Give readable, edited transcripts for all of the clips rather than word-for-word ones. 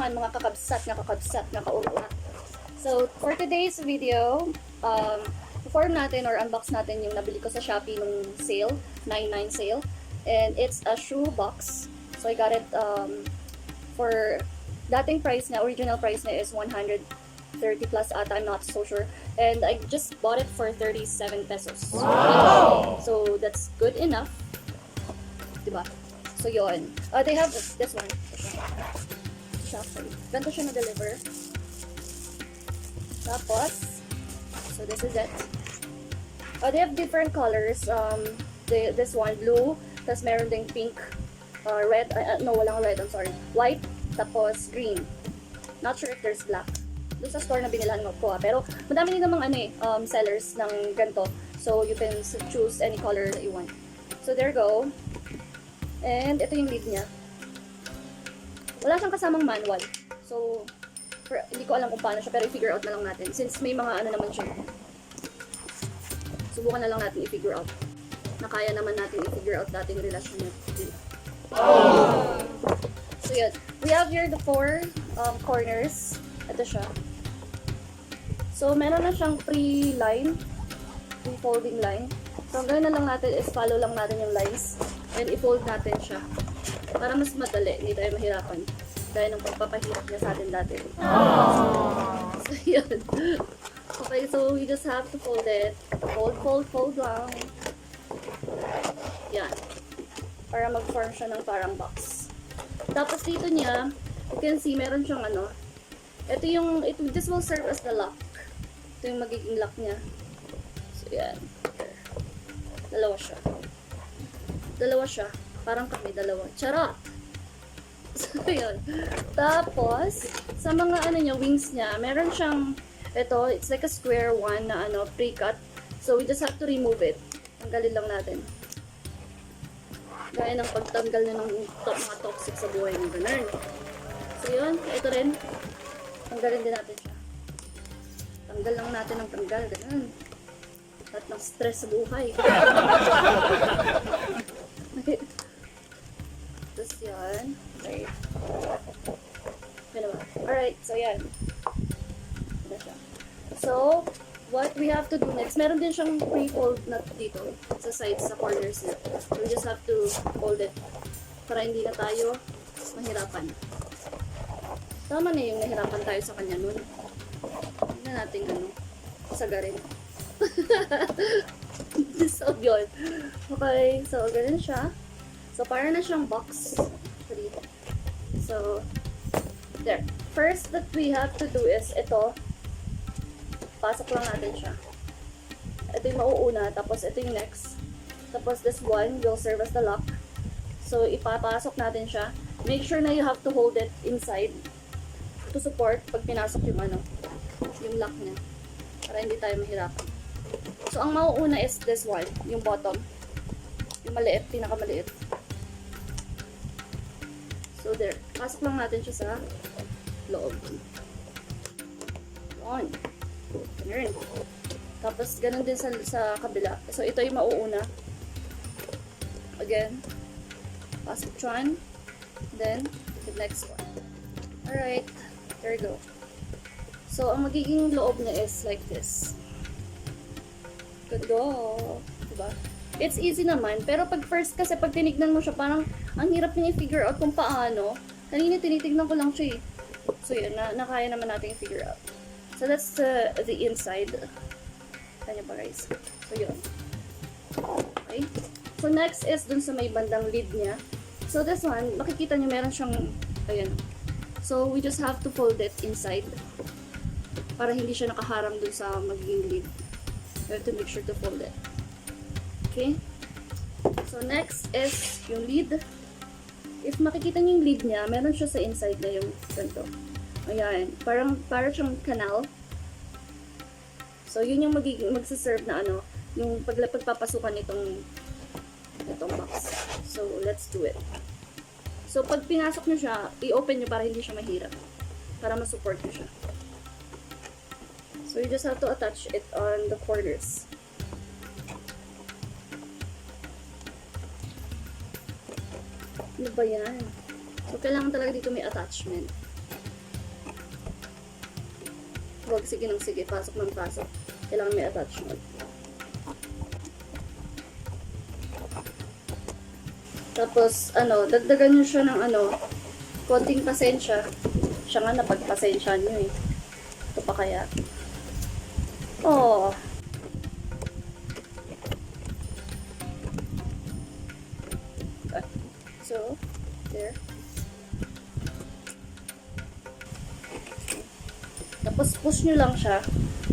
naman mga kakabsat na kauruna. So, for today's video, perform natin or unbox natin yung nabili ko sa Shoppee nung sale, 9/9 sale. And it's a shoe box. So, I got it for dating price na, original price na is 130 plus ata, I'm not so sure. And I just bought it for 37 pesos. Wow! So, that's good enough. Diba? So, yun. They have this one. Shoppee. Ganito siya na-deliver. Tapos, so this is it. They have different colors. This one, blue. Tapos meron ding pink. Red. No, walang red. I'm sorry. White. Tapos green. Not sure if there's black. Doon sa store na binilan ko. Pero madami din namang sellers ng ganito. So, you can choose any color that you want. So, there you go. And ito yung lid niya. Wala siyang kasamang manual. So, hindi ko alam kung paano siya, pero i-figure out na lang natin. Since may mga ano naman siya. Subukan na lang natin i-figure out. Na kaya naman natin i-figure out natin yung relasyon niya. So, yun. We have here the 4 corners. Ito siya. So, meron na siyang pre-line. Pre-folding line. So, ang gawin na lang natin is follow lang natin yung lines. And i-fold natin siya. Para mas madali, hindi tayo mahirapan. Dahil ng pagpapahirap niya sa atin dati. So, yun. Okay, so we just have to fold it. Fold lang. Yan. Para mag-form siya ng parang box. Tapos dito niya, you can see, meron siyang ano. This will serve as the lock. Ito yung magiging lock niya. So, yan. Dalawa siya. Parang kami dalawa. Charot! So, yun. Tapos, sa mga wings niya, meron siyang, it's like a square one na pre-cut. So, we just have to remove it. Tanggalin lang natin. Gaya ng pagtanggal na ng mga toxic sa buhay ng ganun. So, yun. Ito rin. Tanggalin din natin siya. Tanggal lang natin ng tanggal. Ganun. At ng stress sa buhay. Tapos yan. Okay. Alright, so yan. So, what we have to do next, meron din siyang pre-fold nut dito sa sides, sa corners niya. So, we just have to fold it para hindi na tayo mahirapan. Tama na yung nahirapan tayo sa kanya nun. Hindi na natin sagarin. So, yun. Okay, so, ganun siya. So, para na siyang box. So, there. First that we have to do is ito. Pasok lang natin siya. Ito yung mauuna, tapos ito yung next. Tapos this one will serve as the lock. So, ipapasok natin siya. Make sure na you have to hold it inside to support pag pinasok yung yung lock niya. Para hindi tayo mahirapan. So, ang mauuna is this one, yung bottom. Yung maliit, pinakamaliit. So, there. Pasok lang natin siya sa loob. On. Ganun. Tapos, ganun din sa kabila. So, ito yung mauuna. Again. Pasok one. Then, the next one. Alright. There you go. So, ang magiging loob niya is like this. Good go. Diba? It's easy naman. Pero pag first kasi, pag tinignan mo siya, parang ang hirap niya i-figure out kung paano. Kanina tinitignan ko lang siya eh. So yun, nakaya naman natin i-figure out. So that's the inside. Kanya ba guys? So yun. Okay. So next is dun sa may bandang lid niya. So this one, makikita niyo meron siyang, ayan. So we just have to fold it inside. Para hindi siya nakaharang dun sa magiging lid. You have to make sure to fold it. Okay? So, next is yung lid. If makikita niyo yung lid niya, meron siya sa inside na yung ganito. Ayan. Parang siyang canal. So, yun yung magsaserve na yung pagpapasukan nitong box. So, let's do it. So, pag pinasok niyo siya, i-open niyo para hindi siya mahirap. Para ma-support niyo siya. So, you just have to attach it on the corners. Ano ba yan? So, kailangan talaga dito may attachment. Huwag sige ng sige, pasok ng pasok. Kailangan may attachment. Tapos, dagdagan nyo siya ng konting pasensya. Siya nga napagpasensya nyo eh. Ito pa kaya. Oh. Okay. So, there. Tapos, push nyo lang siya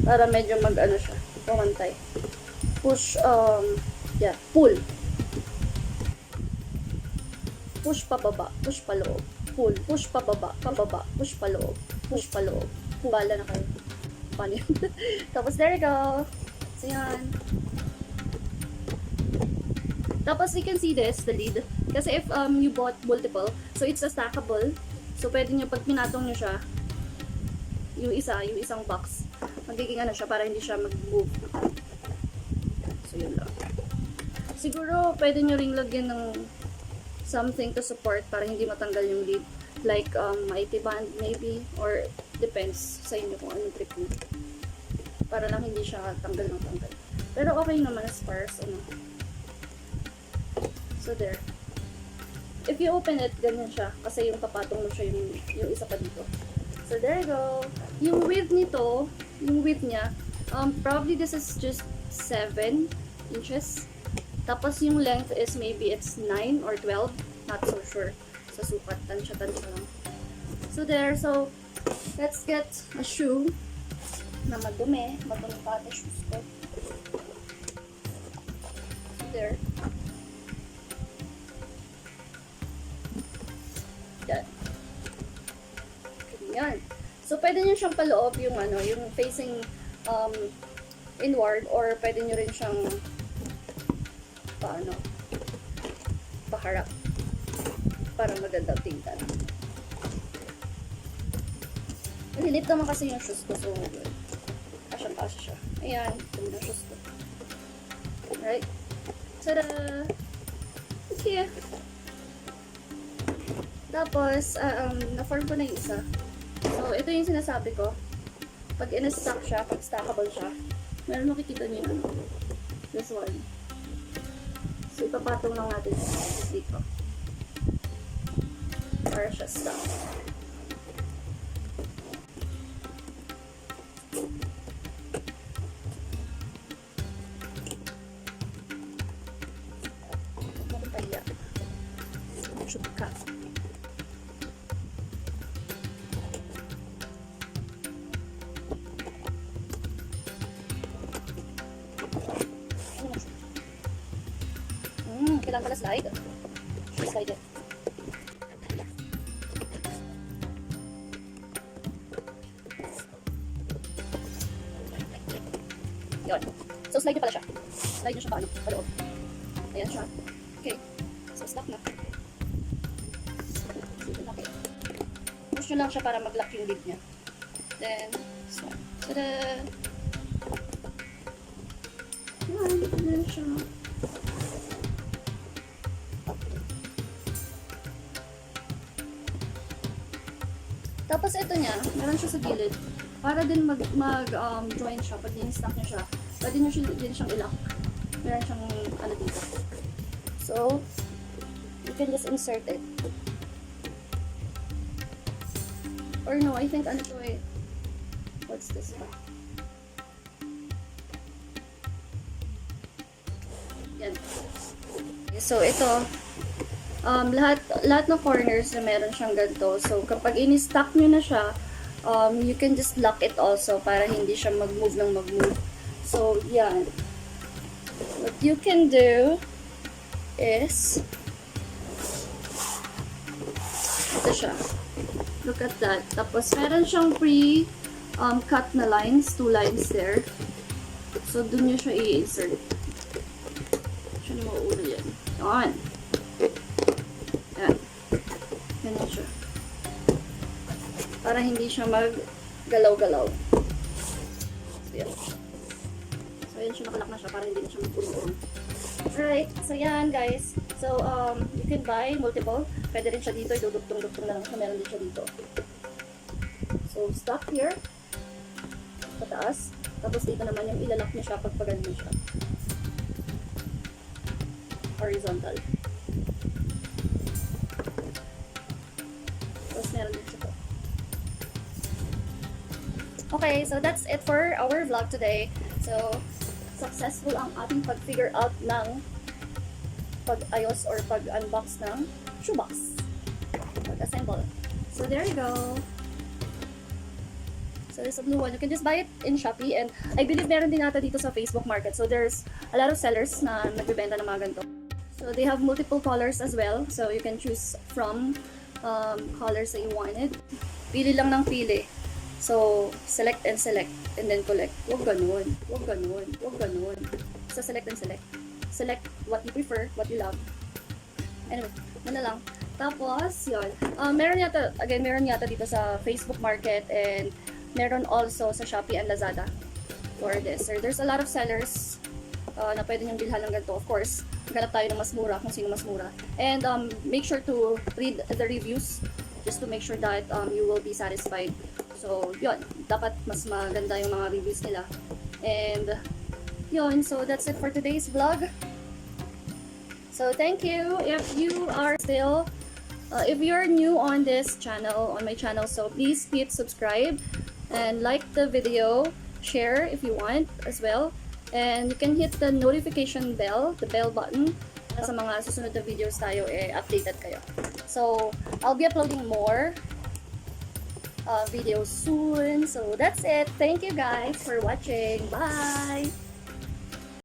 para medyo siya. Pumantay. Push, yeah, pull. Push pababa, push paloob. Pull, push pababa, pababa, push paloob, push paloob. Bala na kayo. Paano yun? Tapos, there you go. So, yan. Tapos, you can see this, the lid. Kasi if you bought multiple, so it's a stackable. So, pwede nyo, pag pinatong nyo siya, yung isang box, magiging siya para hindi siya mag-move. So, yun lang. Siguro, pwede nyo ring lagyan ng something to support para hindi matanggal yung lid. Like, IT band maybe, or depends sa inyo kung anong trip nyo. Para lang hindi siya tanggal ng tanggal. Pero okay naman as far as So, there. If you open it, ganyan siya. Kasi yung papatong mo siya yung isa pa dito. So, there you go. Yung width nito, yung width niya, probably this is just 7 inches. Tapos yung length is maybe it's 9 or 12. Not so sure. Sa sukat, tansya-tansya lang. So there, so let's get a shoe na madumi. Madumi pa ate shoes ko. So there. Yan. Ganyan. So pwede nyo siyang paloob yung yung facing inward, or pwede nyo rin siyang paharap para magandang tingnan. Malilit naman kasi yung shoes ko, so kasyang-kasya siya. Ayan, ito yung shoes ko. Alright. Tada! Okay. Tapos, na-form ko na yung isa. So, ito yung sinasabi ko. Pag in-stack siya, pag stackable siya, meron makikita niyo yung this one. So, ipapatong lang natin dito. Para siya stuck. Makapaya. Shoot ka. Kailangan pala slide. Slide it. Yun. So, slide nyo pala siya. Slide nyo siya paano? Paloob. Ayan siya. Okay. So, stuck na. Okay. Push nyo lang siya para mag-lock yung lid niya. Then, so, tada! Ayan siya. Tapos ito niya, meron siya sa gilid. Para din mag-join siya, pag in-stack niya siya, pwede nyo din siyang i-lock. Meron siyang dito. So, you can just insert it. Or no, I think to eh. What's this pa? Yan. So, ito, lahat ng corners na meron siyang ganito. So, kapag in-stack nyo na siya, you can just lock it also para hindi siya mag-move ng mag-move. So, yan. What you can do is ito siya. Look at that. Tapos, meron siyang cut na lines. 2 lines there. So, dun nyo siya i-insert. Siya na mauulo yan. Yan. Yan. Ganyan siya. Para hindi siya mag-galaw-galaw. So, yan. So, yan siya. Nakalak na siya para hindi na siya mag-ulo. Alright. So, yan, guys. So, you can buy multiple. Pwede rin siya dito. Idudugtong-dugtong na lang siya. Meron din siya dito. So, stop here. pataas. Tapos dito naman yung ilalak niya siya pag pagano siya. Horizontal. Tapos meron din siya. Okay, so that's it for our vlog today. So, successful ang ating pag-figure out ng pag-ayos or pag-unbox ng shoebox. Pag-assemble. So, there you go. So, there's a blue one. You can just buy it in Shoppee. And I believe meron din ata dito sa Facebook Market. So, there's a lot of sellers na nagbibenta ng mga ganito. So, they have multiple colors as well. So, you can choose from colors that you wanted. Pili lang ng pili. So, select and select. And then collect. Huwag ganun. Huwag ganun. Huwag ganun. So, select and select. Select what you prefer, what you love. Anyway, na lang. Tapos, yun. Meron yata dito sa Facebook Market and meron also sa Shoppee and Lazada for this. So, there's a lot of sellers na pwede niyong bilhan ng ganito. Of course, maghanap tayo ng mas mura kung sino mas mura. And make sure to read the reviews just to make sure that you will be satisfied. So, yun. Dapat mas maganda yung mga reviews nila. And, yun. So, that's it for today's vlog. So, thank you. If you are still, if you're new on this channel, on my channel, so please hit subscribe and like the video, share if you want as well. And you can hit the notification bell, the bell button, sa mga susunod na videos tayo, updated kayo. So, I'll be uploading more videos soon. So, that's it. Thank you guys for watching. Bye!